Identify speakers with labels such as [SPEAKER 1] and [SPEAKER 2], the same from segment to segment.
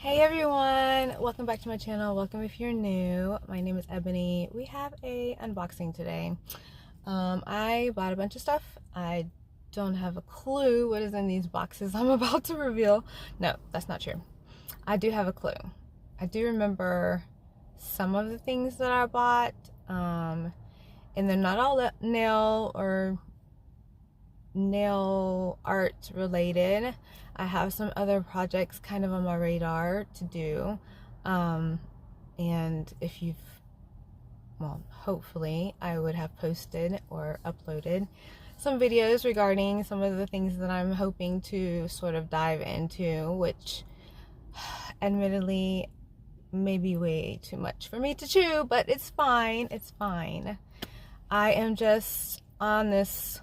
[SPEAKER 1] Hey everyone, welcome back to my channel. Welcome if you're new. My name is Ebony. We have a unboxing today. I bought a bunch of stuff. I don't have a clue what is in these boxes I'm about to reveal. No, that's not true. I do have a clue. I do remember some of the things that I bought, and they're not all nail art related. I have some other projects kind of on my radar to do, and if you've, well, hopefully I would have posted or uploaded some videos regarding some of the things that I'm hoping to sort of dive into, which admittedly may be way too much for me to chew, but it's fine. It's fine. I am just on this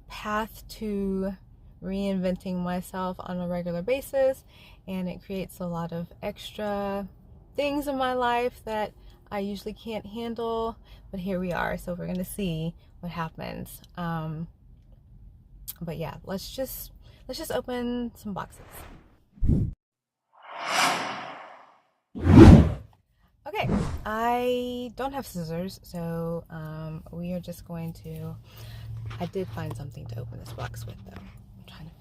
[SPEAKER 1] path to reinventing myself on a regular basis, and it creates a lot of extra things in my life that I usually can't handle, but here we are, so we're gonna see what happens. But yeah, let's just open some boxes. Okay, I don't have scissors, so we are just going to, I did find something to open this box with though. I'm trying to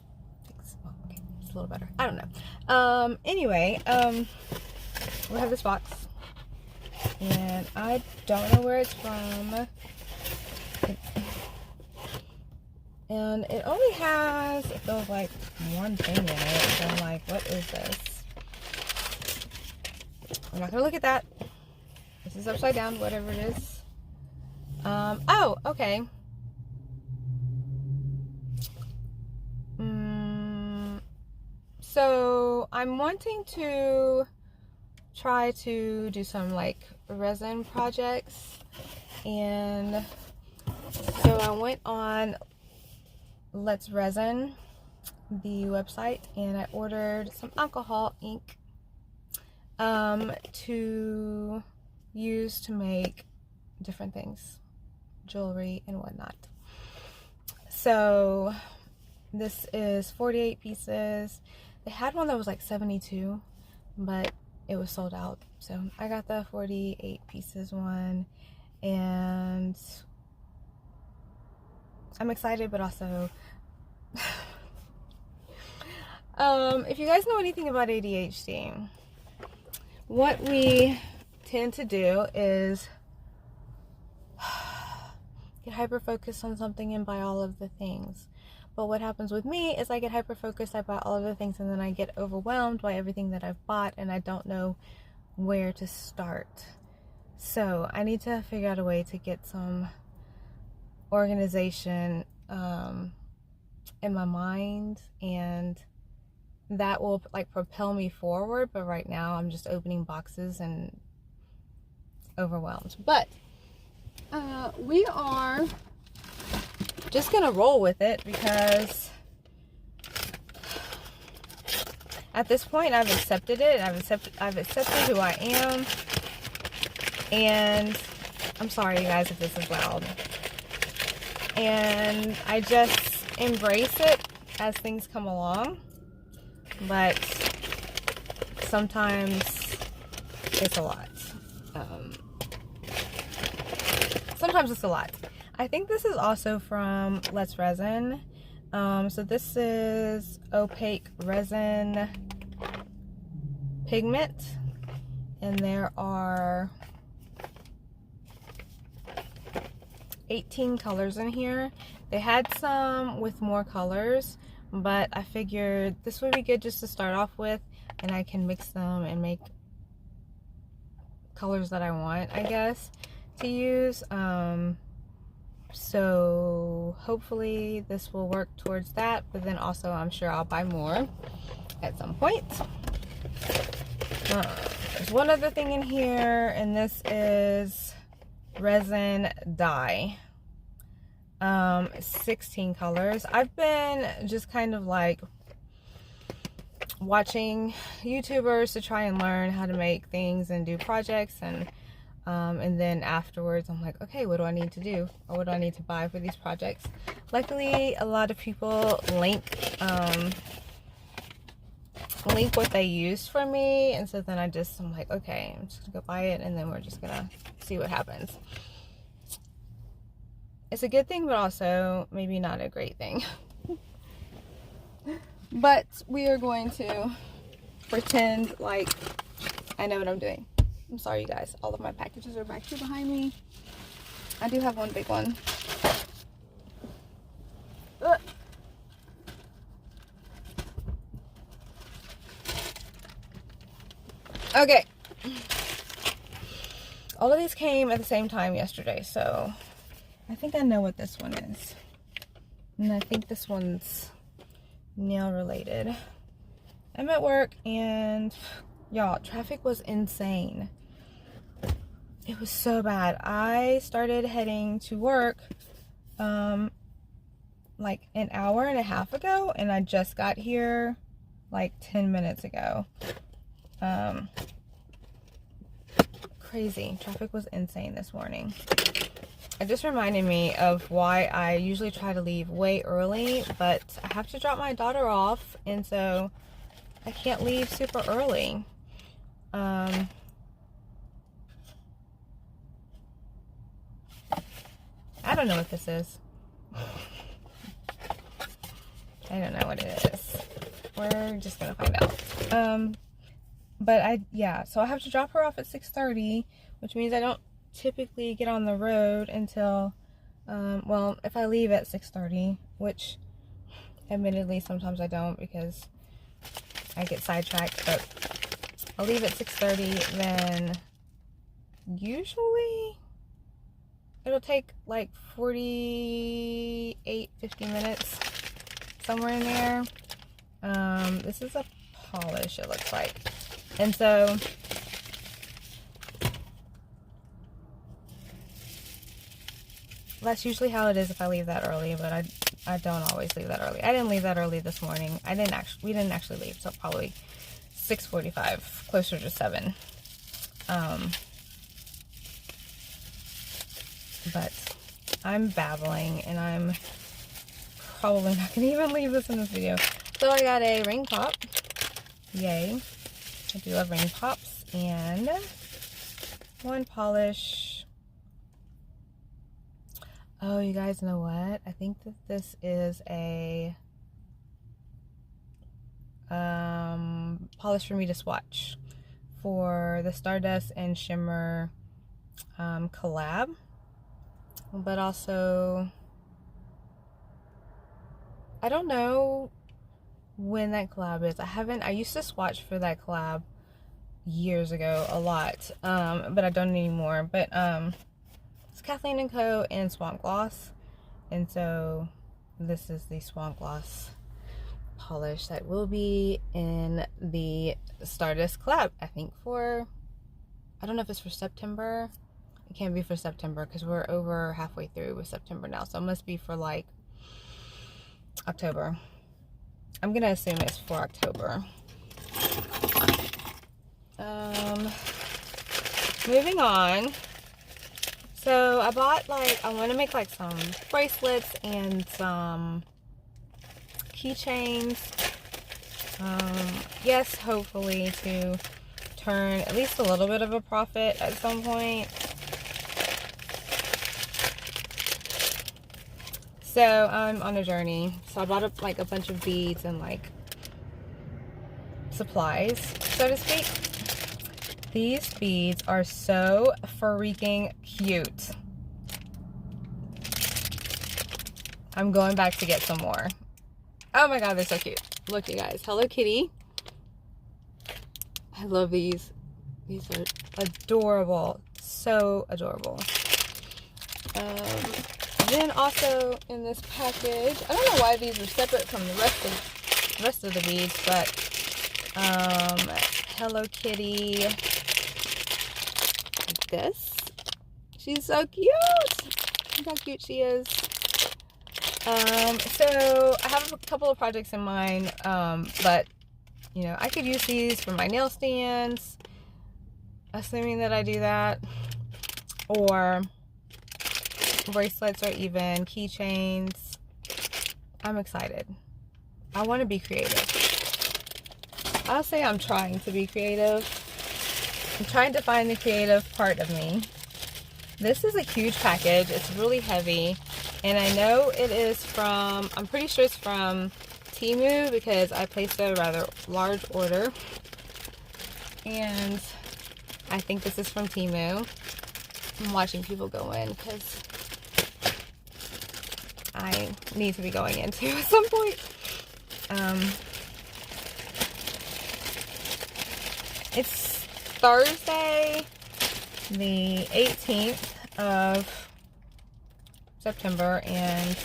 [SPEAKER 1] fix, oh, okay, it's a little better. I don't know. Anyway, we have this box, and I don't know where it's from. And it only has, it feels like, one thing in it, so I'm like, what is this? I'm not gonna look at that. This is upside down, whatever it is. Oh, okay. So I'm wanting to try to do some like resin projects, and so I went on Let's Resin, the website, and I ordered some alcohol ink to use to make different things, jewelry and whatnot. So this is 48 pieces. They had one that was like 72, but it was sold out. So I got the 48 pieces one, and I'm excited, but also if you guys know anything about ADHD, what we tend to do is get hyper focused on something and buy all of the things. But what happens with me is I get hyper focused, I buy all of the things, and then I get overwhelmed by everything that I've bought, and I don't know where to start. So I need to figure out a way to get some organization in my mind, and that will like propel me forward. But right now I'm just opening boxes and overwhelmed. But we are just gonna roll with it, because at this point I've accepted it. I've accepted who I am, and I'm sorry you guys if this is loud, and I just embrace it as things come along. But sometimes it's a lot. Sometimes it's a lot. I think this is also from Let's Resin. So this is opaque resin pigment, and there are 18 colors in here. They had some with more colors, but I figured this would be good just to start off with, and I can mix them and make colors that I want, I guess, to use. So hopefully this will work towards that, but then also I'm sure I'll buy more at some point. There's one other thing in here, and this is resin dye. 16 colors. I've been just kind of like watching YouTubers to try and learn how to make things and do projects, and then afterwards I'm like, okay, what do I need to do, or what do I need to buy for these projects? Luckily, a lot of people link link what they used for me, and so then I'm like, okay, I'm just gonna go buy it, and then we're just gonna see what happens. It's a good thing, but also maybe not a great thing. But we are going to pretend like I know what I'm doing. I'm sorry, you guys. All of my packages are back here behind me. I do have one big one. Ugh. Okay. All of these came at the same time yesterday, so I think I know what this one is. And I think this one's nail related. I'm at work and y'all, traffic was insane. It was so bad. I started heading to work like an hour and a half ago, and I just got here like 10 minutes ago. Crazy. Traffic was insane this morning. It just reminded me of why I usually try to leave way early, but I have to drop my daughter off, and so I can't leave super early. I don't know what this is. I don't know what it is. We're just gonna find out. But so I have to drop her off at 6:30, which means I don't typically get on the road until, well, if I leave at 6:30, which admittedly sometimes I don't because I get sidetracked, but I'll leave at 6:30, then usually it'll take like 48, 50 minutes, somewhere in there. This is a polish, it looks like. And so that's usually how it is if I leave that early, but I don't always leave that early. I didn't leave that early this morning. We didn't actually leave till probably 6:45, closer to 7. But I'm babbling, and I'm probably not gonna even leave this in this video. So I got a ring pop. Yay. I do love ring pops. And one polish. Oh, you guys know what? I think that this is a polish for me to swatch for the Stardust and Shimmer collab. But also, I don't know when that collab is. I used to swatch for that collab years ago a lot, but I don't anymore. But it's Kathleen & Co. and Swamp Gloss, and so this is the Swamp Gloss polish that will be in the Stardust collab, I think I don't know if it's for September. It can't be for September because we're over halfway through with September now, so it must be for like October. I'm gonna assume it's for October. Moving on. So I bought I want to make like some bracelets and some keychains. Yes, hopefully to turn at least a little bit of a profit at some point. So I'm on a journey. So I bought a bunch of beads and supplies, so to speak. These beads are so freaking cute. I'm going back to get some more. Oh my god, they're so cute. Look, you guys. Hello Kitty. I love these. These are adorable. So adorable. Then also in this package, I don't know why these are separate from the rest of the beads, but Hello Kitty. This. She's so cute. Look how cute she is. So I have a couple of projects in mind, but you know, I could use these for my nail stands, assuming that I do that, or bracelets, or even keychains. I'm excited. I want to be creative. I'll say I'm trying to be creative. I'm trying to find the creative part of me. This is a huge package. It's really heavy. And I know it is from, I'm pretty sure it's from Temu because I placed a rather large order. And I think this is from Temu. I'm watching people go in because I need to be going into at some point. It's Thursday, the 18th of September, and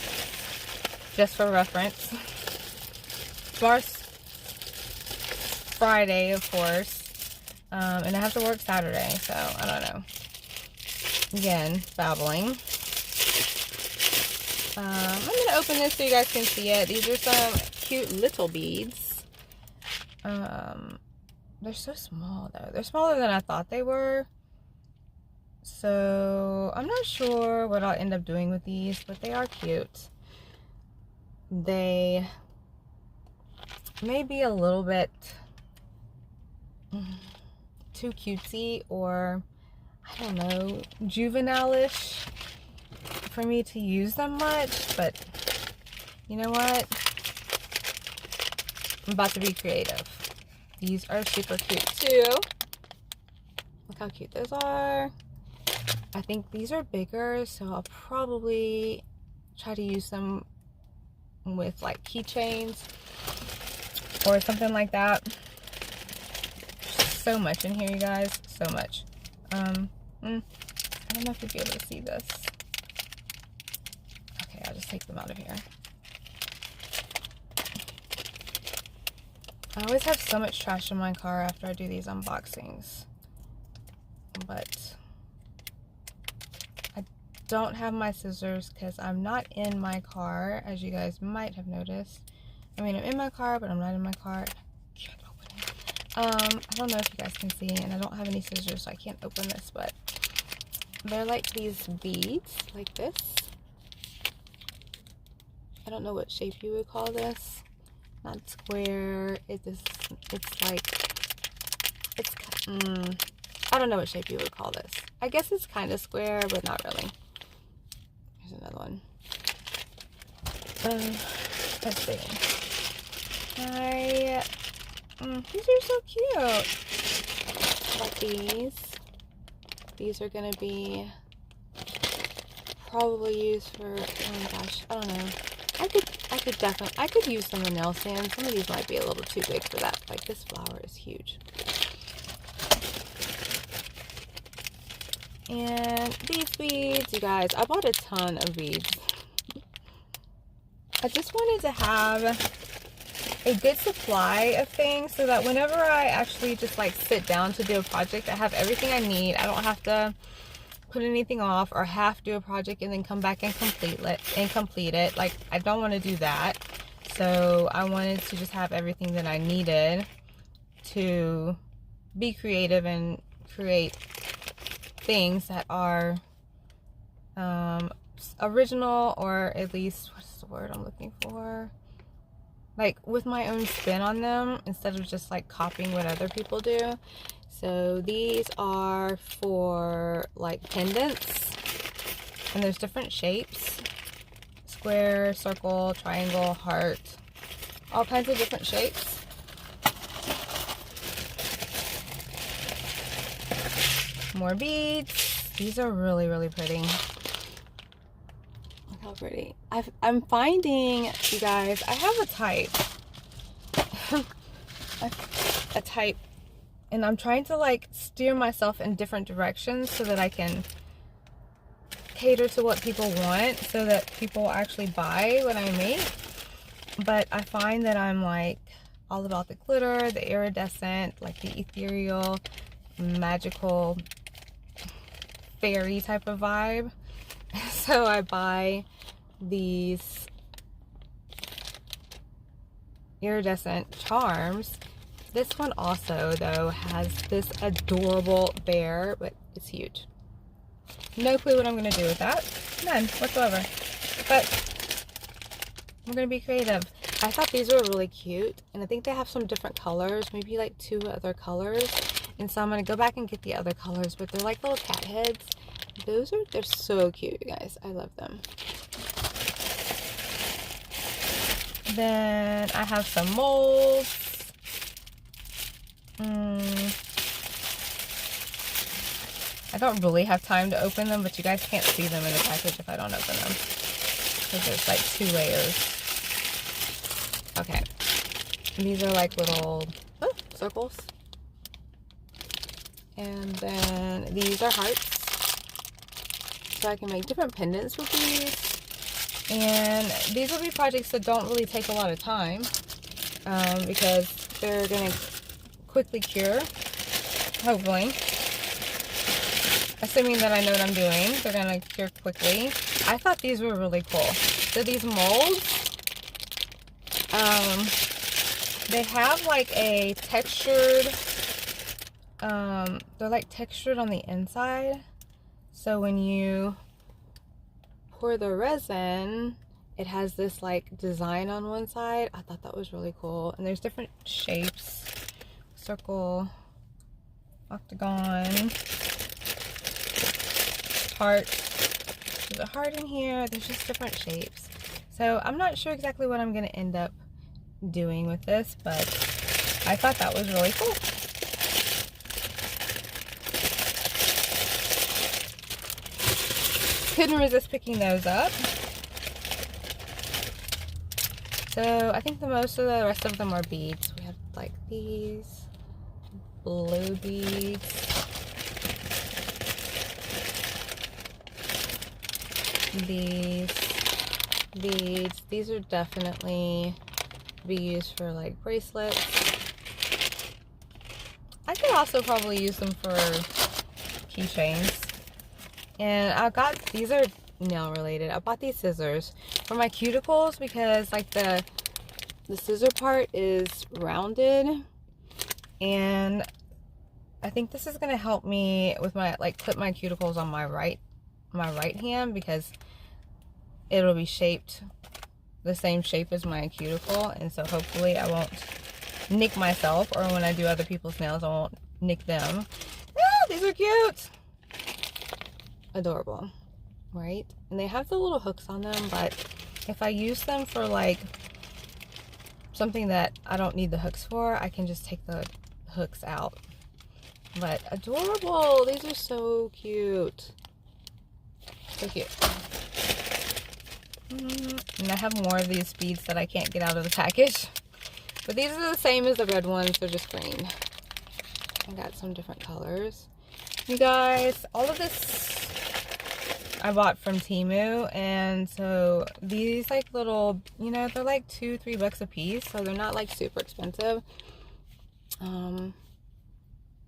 [SPEAKER 1] just for reference, tomorrow's Friday, of course, and I have to work Saturday, so I don't know. Again, babbling. I'm going to open this so you guys can see it. These are some cute little beads. They're so small, though. They're smaller than I thought they were. So, I'm not sure what I'll end up doing with these, but they are cute. They may be a little bit too cutesy, or, I don't know, juvenile-ish for me to use them much, but you know what? I'm about to be creative. These are super cute too. Look how cute those are. I think these are bigger, so I'll probably try to use them with like keychains or something like that. So much in here, you guys. So much. I don't know if you'll be able to see this. Okay, I'll just take them out of here. I always have so much trash in my car after I do these unboxings. But I don't have my scissors because I'm not in my car, as you guys might have noticed. I mean, I'm in my car, but I'm not in my car. I can't open it. I don't know if you guys can see, and I don't have any scissors, so I can't open this, but they're like these beads, like this. I don't know what shape you would call this. Not square. It's like, I don't know what shape you would call this. I guess it's kind of square, but not really. Here's another one. Let's see. These are so cute. Like these. These are gonna be probably used for, oh my gosh, I don't know. I could use some of nail sand. Some of these might be a little too big for that. Like this flower is huge. And these beads, you guys, I bought a ton of beads. I just wanted to have a good supply of things so that whenever I actually just like sit down to do a project, I have everything I need. I don't have to put anything off or half do a project and then come back and complete it. Like, I don't want to do that. So I wanted to just have everything that I needed to be creative and create things that are original, or at least, what's the word I'm looking for? Like with my own spin on them instead of just like copying what other people do. So these are for like pendants, and there's different shapes: square, circle, triangle, heart, all kinds of different shapes. More beads. These are really, really pretty. Look how pretty. I'm finding, you guys, I have a type. a type. And I'm trying to like steer myself in different directions so that I can cater to what people want, so that people actually buy what I make. But I find that I'm like all about the glitter, the iridescent, like the ethereal, magical, fairy type of vibe. So I buy these iridescent charms. This one also, though, has this adorable bear, but it's huge. No clue what I'm going to do with that. None whatsoever. But I'm going to be creative. I thought these were really cute, and I think they have some different colors, maybe like 2 other colors. And so I'm gonna go back and get the other colors, but they're like little cat heads. They're so cute, you guys. I love them. Then I have some molds. I don't really have time to open them, but you guys can't see them in the package if I don't open them, because there's like 2 layers. Okay, these are like little circles, and then these are hearts, so I can make different pendants with these. And these will be projects that don't really take a lot of time, because they're gonna quickly cure, hopefully, assuming that I know what I'm doing. They're gonna cure quickly. I thought these were really cool. So these molds, they have like a textured, they're like textured on the inside. So when you pour the resin, it has this like design on one side. I thought that was really cool. And there's different shapes: circle, octagon, heart. There's a heart in here. There's just different shapes. So I'm not sure exactly what I'm going to end up doing with this, but I thought that was really cool. Couldn't resist picking those up. So I think the most of the rest of them are beads. We have like these blue beads. These beads. These are definitely be used for like bracelets. I could also probably use them for keychains. And I got, these are nail related. I bought these scissors for my cuticles because like the scissor part is rounded, and I think this is going to help me with my, like, clip my cuticles on my right hand, because it'll be shaped the same shape as my cuticle, and so hopefully I won't nick myself, or when I do other people's nails I won't nick them. Ah, these are cute. Adorable, right? And they have the little hooks on them, but if I use them for like something that I don't need the hooks for, I can just take the hooks out. But adorable. These are so cute. So cute. And I have more of these beads that I can't get out of the package. But these are the same as the red ones. They're just green. I got some different colors. You guys, all of this I bought from Temu. And so these like little, you know, they're like $2-3 a piece. So they're not like super expensive.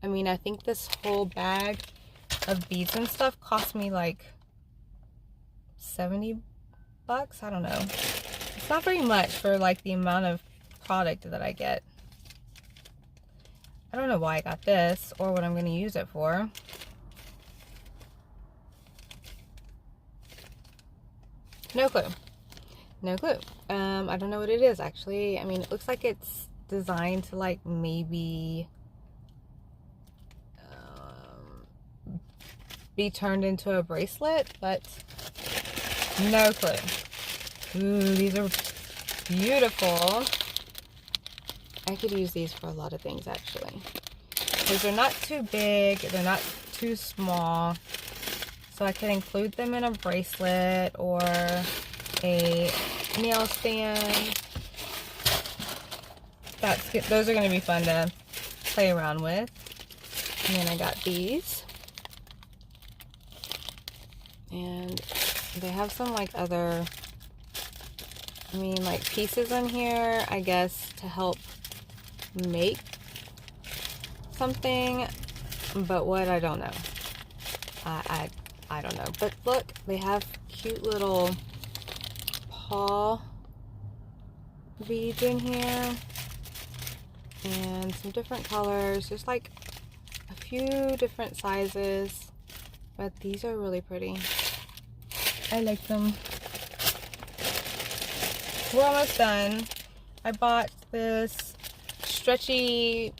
[SPEAKER 1] I mean, I think this whole bag of beads and stuff cost me like $70. I don't know. It's not very much for like the amount of product that I get. I don't know why I got this or what I'm going to use it for. No clue. No clue. I don't know what it is actually. I mean, it looks like it's designed to like maybe be turned into a bracelet, but no clue. Ooh, these are beautiful. I could use these for a lot of things actually, because they're not too big, they're not too small, so I could include them in a bracelet or a nail stand. That's good. Those are going to be fun to play around with. And then I got these, and they have some like other, I mean, like pieces in here, I guess, to help make something, but what, I don't know. I don't know. But look, they have cute little paw beads in here, and some different colors. There's like a few different sizes, but these are really pretty. I like them. We're almost done. I bought this stretchy,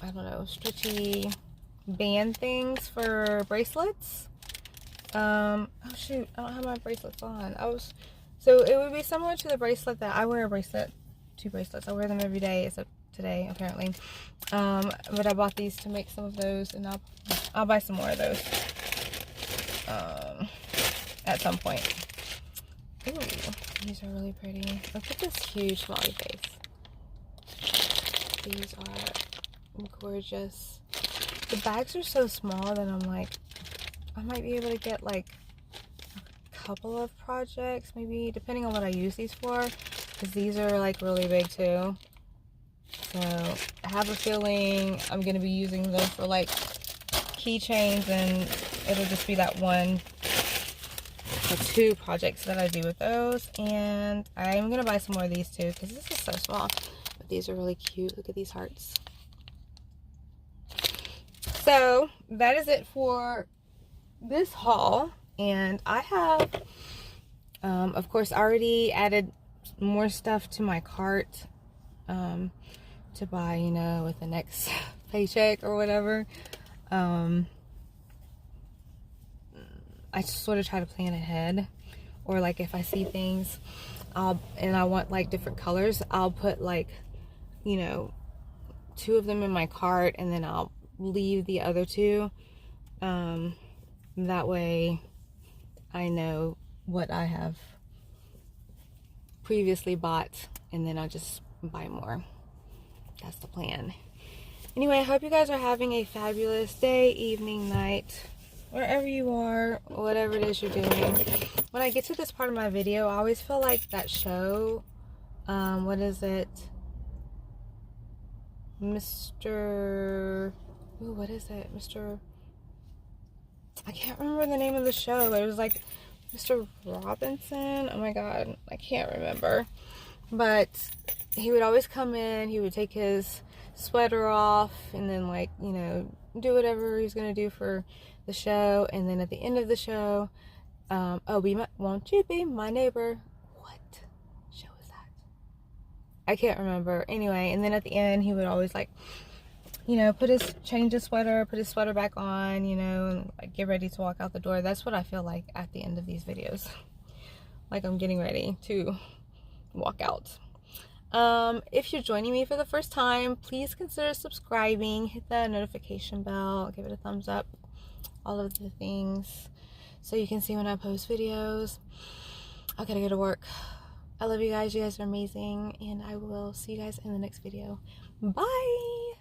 [SPEAKER 1] I don't know, stretchy band things for bracelets. Oh shoot, I don't have my bracelets on. So it would be similar to the bracelet that I wear. A bracelet, 2 bracelets. I wear them every day except today apparently. But I bought these to make some of those, and I'll buy some more of those at some point. Ooh, these are really pretty. Look at this huge smiley face. These are gorgeous. The bags are so small that I'm like, I might be able to get like a couple of projects, maybe, depending on what I use these for, because these are like really big too. So I have a feeling I'm going to be using them for like keychains, and it'll just be that 1 or 2 projects that I do with those. And I'm going to buy some more of these too, because this is so small. But these are really cute. Look at these hearts. So that is it for this haul. And I have, of course, already added more stuff to my cart to buy, you know, with the next paycheck or whatever. I sort of try to plan ahead, or like if I see things and I want like different colors, I'll put like, you know, 2 of them in my cart, and then I'll leave the other 2. That way I know what I have previously bought, and then I'll just buy more. That's the plan. Anyway, I hope you guys are having a fabulous day, evening, night, wherever you are, whatever it is you're doing. When I get to this part of my video, I always feel like that show, what is it? What is it? I can't remember the name of the show. It was like Mr. Robinson. Oh my god, I can't remember. But he would always come in, he would take his sweater off, and then, like, you know, do whatever he's gonna do for the show. And then at the end of the show, won't you be my neighbor? What show is that? I can't remember. Anyway, and then at the end, he would always, like, you know, change his sweater, put his sweater back on, you know, and like, get ready to walk out the door. That's what I feel like at the end of these videos. Like I'm getting ready to walk out. If you're joining me for the first time, please consider subscribing, hit that notification bell, give it a thumbs up, all of the things, so you can see when I post videos. I gotta go to work. I love you guys. You guys are amazing, and I will see you guys in the next video. Bye.